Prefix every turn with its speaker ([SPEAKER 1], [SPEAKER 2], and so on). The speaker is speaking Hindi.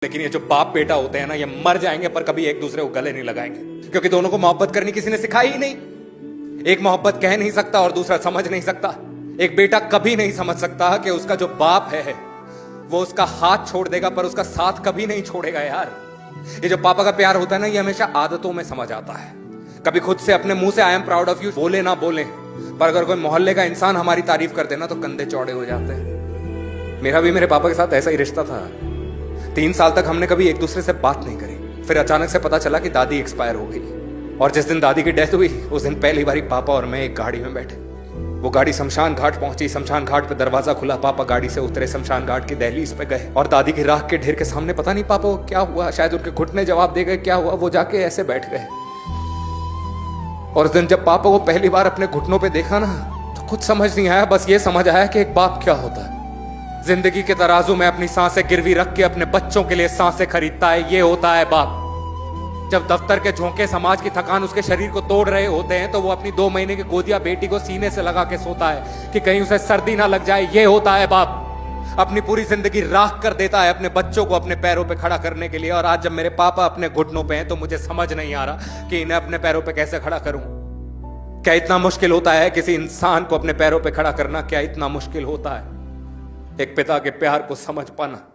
[SPEAKER 1] लेकिन ये जो बाप बेटा होते हैं ना, ये मर जाएंगे पर कभी एक दूसरे को गले नहीं लगाएंगे, क्योंकि दोनों को मोहब्बत करनी किसी ने सिखाई ही नहीं। एक मोहब्बत कह नहीं सकता और दूसरा समझ नहीं सकता। एक बेटा कभी नहीं समझ सकता कि उसका जो बाप है वो उसका हाथ छोड़ देगा पर उसका साथ कभी नहीं छोड़ेगा। यार, ये जो पापा का प्यार होता है ना, ये हमेशा आदतों में समझ आता है। कभी खुद से अपने मुंह से I am proud of you बोले ना बोले, पर अगर कोई मोहल्ले का इंसान हमारी तारीफ कर देना तो कंधे चौड़े हो जाते हैं। मेरा भी मेरे पापा के साथ ऐसा ही रिश्ता था। 3 साल तक हमने कभी एक दूसरे से बात नहीं करी। फिर अचानक से पता चला कि दादी एक्सपायर हो गई, और जिस दिन दादी की डेथ हुई उस दिन पहली बारी पापा और मैं एक गाड़ी में बैठे। वो गाड़ी शमशान घाट पहुंची। शमशान घाट पे दरवाजा खुला, पापा गाड़ी से उतरे, शमशान घाट की दहलीज पे गए और दादी की राख के ढेर के सामने पता नहीं पापा को क्या हुआ, शायद उनके घुटने जवाब दे गए, क्या हुआ, वो जाके ऐसे बैठ गए। और उस दिन जब पापा को पहली बार अपने घुटनों पे देखा ना, तो कुछ समझ नहीं आया। बस ये समझ आया कि एक बाप क्या होता है। जिंदगी के तराजू में अपनी सांसें गिरवी रख के अपने बच्चों के लिए सांसें खरीदता है, ये होता है बाप। जब दफ्तर के झोंके समाज की थकान उसके शरीर को तोड़ रहे होते हैं तो वो अपनी 2 महीने की गोदिया बेटी को सीने से लगा के सोता है कि कहीं उसे सर्दी ना लग जाए, ये होता है बाप। अपनी पूरी जिंदगी राख कर देता है अपने बच्चों को अपने पैरों पे खड़ा करने के लिए। और आज जब मेरे पापा अपने घुटनों पे हैं तो मुझे समझ नहीं आ रहा कि इन्हें अपने पैरों पे कैसे खड़ा करूं। क्या इतना मुश्किल होता है किसी इंसान को अपने पैरों पे खड़ा करना? क्या इतना मुश्किल होता है एक पिता के प्यार को समझ पाना?